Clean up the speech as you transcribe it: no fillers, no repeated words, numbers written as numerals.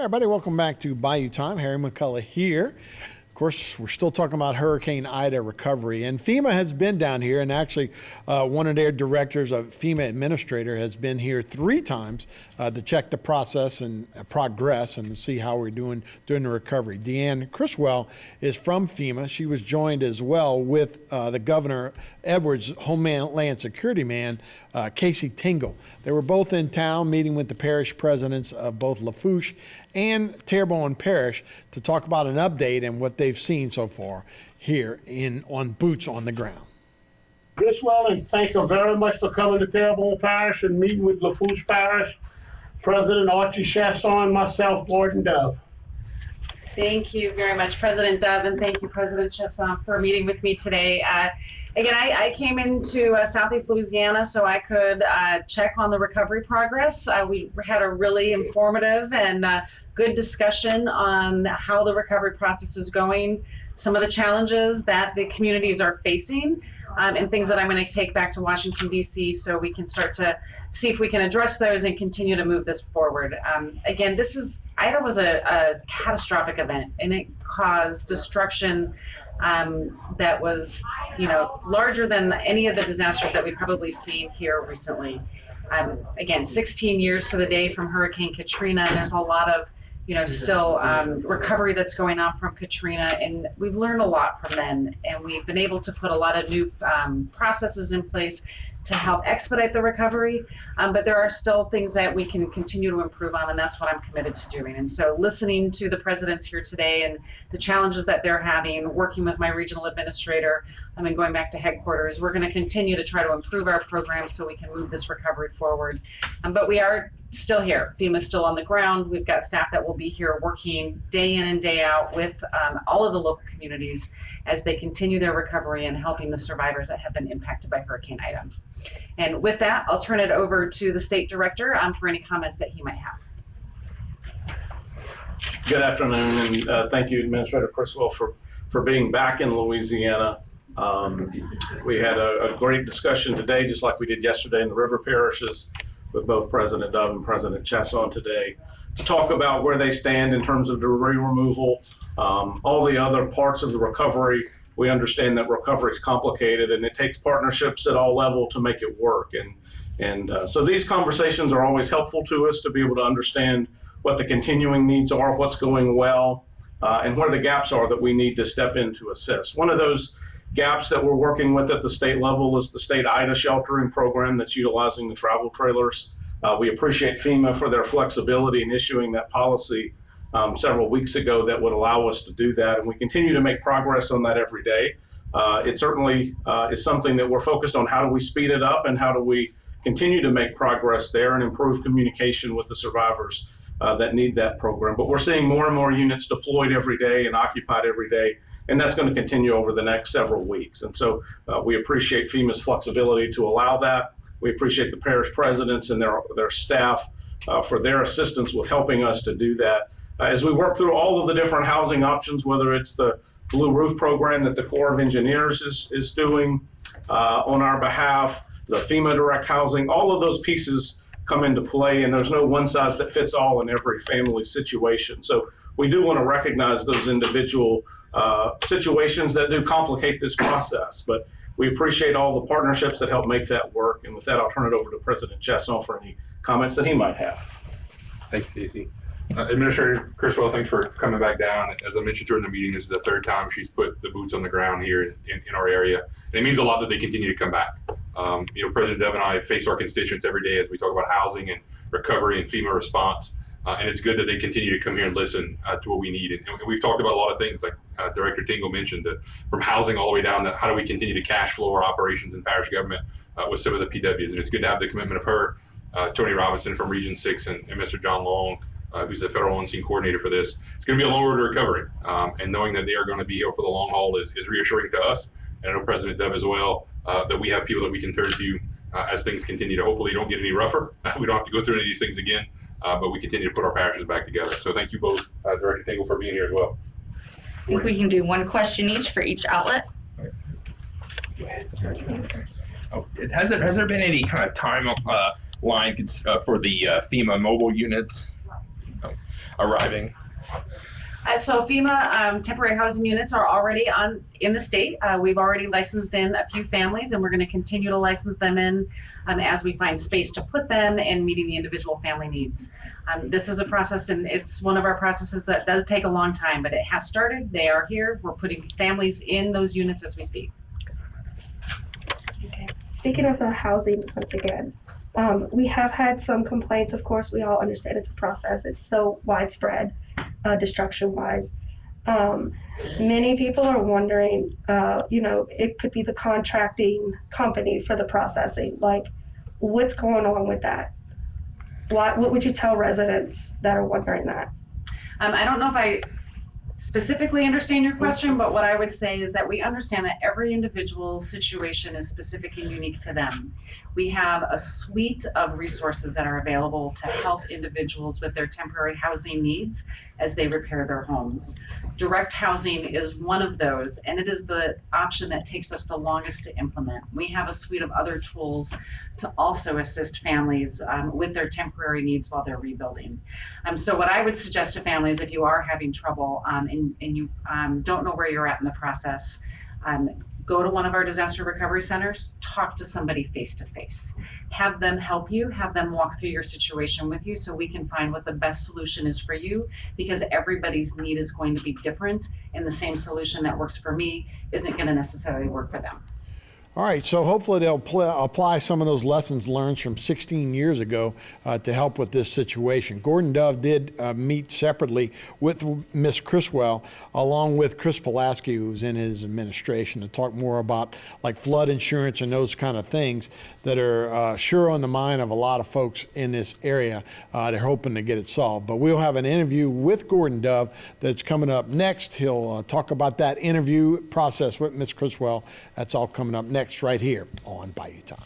Hi, everybody, welcome back to Bayou Time. Harry McCullough here. Of course, we're still talking about Hurricane Ida recovery, and FEMA has been down here, and actually one of their directors, a FEMA administrator, has been here 3 times to check the process and progress and to see how we're doing during the recovery. Deanne Criswell is from FEMA. She was joined as well with the Governor Edwards' Homeland Security man, Casey Tingle. They were both in town meeting with the parish presidents of both Lafourche and Terrebonne Parish to talk about an update and what they've seen so far here on boots on the ground. Griswold, and thank you very much for coming to Terrebonne Parish and meeting with Lafourche Parish, President Archie Chasson, myself, Gordon Dove. Thank you very much, President Dove, and thank you, President Chasson, for meeting with me today. Again, I came into Southeast Louisiana so I could check on the recovery progress. We had a really informative and good discussion on how the recovery process is going, some of the challenges that the communities are facing, and things that I'm going to take back to Washington, D.C. so we can start to see if we can address those and continue to move this forward. Again, Ida was a catastrophic event, and it caused destruction that was, larger than any of the disasters that we've probably seen here recently. Again, 16 years to the day from Hurricane Katrina, and there's a lot of, still recovery that's going on from Katrina, and we've learned a lot from then, and we've been able to put a lot of new processes in place to help expedite the recovery, but there are still things that we can continue to improve on, and that's what I'm committed to doing. And so listening to the presidents here today and the challenges that they're having, working with my regional administrator, and going back to headquarters, we're going to continue to try to improve our program so we can move this recovery forward. But we are still here. FEMA's still on the ground. We've got staff that will be here working day in and day out with all of the local communities as they continue their recovery and helping the survivors that have been impacted by Hurricane Ida. And with that, I'll turn it over to the state director for any comments that he might have. Good afternoon, and thank you, Administrator Criswell, for being back in Louisiana. We had a great discussion today, just like we did yesterday in the river parishes, with both President Dove and President Chasson today, to talk about where they stand in terms of debris removal, all the other parts of the recovery. We understand that recovery is complicated and it takes partnerships at all levels to make it work. So these conversations are always helpful to us to be able to understand what the continuing needs are, what's going well, and where the gaps are that we need to step in to assist. One of those gaps that we're working with at the state level is the state Ida sheltering program that's utilizing the travel trailers. We appreciate FEMA for their flexibility in issuing that policy several weeks ago that would allow us to do that, and we continue to make progress on that every day. It certainly is something that we're focused on. How do we speed it up, and how do we continue to make progress there and improve communication with the survivors that need that program? But we're seeing more and more units deployed every day and occupied every day, and that's going to continue over the next several weeks. And so we appreciate FEMA's flexibility to allow that. We appreciate the parish presidents and their staff for their assistance with helping us to do that. As we work through all of the different housing options, whether it's the Blue Roof program that the Corps of Engineers is doing on our behalf, the FEMA direct housing, all of those pieces come into play, and there's no one size that fits all in every family situation. So we do want to recognize those individual situations that do complicate this process, but we appreciate all the partnerships that help make that work. And with that, I'll turn it over to President Chasson for any comments that he might have. Thanks, Casey. Administrator Criswell, thanks for coming back down. As I mentioned during the meeting, this is the 3rd time she's put the boots on the ground here in our area. And it means a lot that they continue to come back. President Dove and I face our constituents every day as we talk about housing and recovery and FEMA response. And it's good that they continue to come here and listen to what we need. And we've talked about a lot of things, like Director Tingle mentioned, from housing all the way down to how do we continue to cash flow our operations in parish government with some of the PWs. And it's good to have the commitment of her, Tony Robinson from Region 6, and Mr. John Long, who's the federal on-scene coordinator for this. It's going to be a long road to recovery. And knowing that they are going to be here for the long haul is reassuring to us. And I know President Dove as well, that we have people that we can turn to as things continue to hopefully don't get any rougher. We don't have to go through any of these things again. But we continue to put our parishes back together. So thank you both, Director Tingle, for being here as well. I think we can do one question each for each outlet. Go ahead. Oh, has there been any kind of timeline for the FEMA mobile units? arriving? So FEMA temporary housing units are already in the state. We've already licensed in a few families, and we're going to continue to license them in as we find space to put them and meeting the individual family needs. This is a process, and it's one of our processes that does take a long time, but it has started. They are here. We're putting families in those units as we speak. Okay. Speaking of the housing, once again, we have had some complaints. Of course, we all understand it's a process. It's so widespread, destruction-wise. Many people are wondering, it could be the contracting company for the processing. Like, what's going on with that? What would you tell residents that are wondering that? I don't know if I specifically understand your question, but what I would say is that we understand that every individual's situation is specific and unique to them. We have a suite of resources that are available to help individuals with their temporary housing needs as they repair their homes. Direct housing is one of those, and it is the option that takes us the longest to implement. We have a suite of other tools to also assist families with their temporary needs while they're rebuilding. So what I would suggest to families, if you are having trouble and you don't know where you're at in the process, go to one of our disaster recovery centers, talk to somebody face to face. Have them help you, have them walk through your situation with you so we can find what the best solution is for you, because everybody's need is going to be different, and the same solution that works for me isn't going to necessarily work for them. All right, so hopefully they'll apply some of those lessons learned from 16 years ago to help with this situation. Gordon Dove did meet separately with Ms. Criswell, along with Chris Pulaski, who's in his administration, to talk more about like flood insurance and those kind of things that are sure on the mind of a lot of folks in this area. They're hoping to get it solved. But we'll have an interview with Gordon Dove that's coming up next. He'll talk about that interview process with Ms. Criswell. That's all coming up next right here on Bayou Time.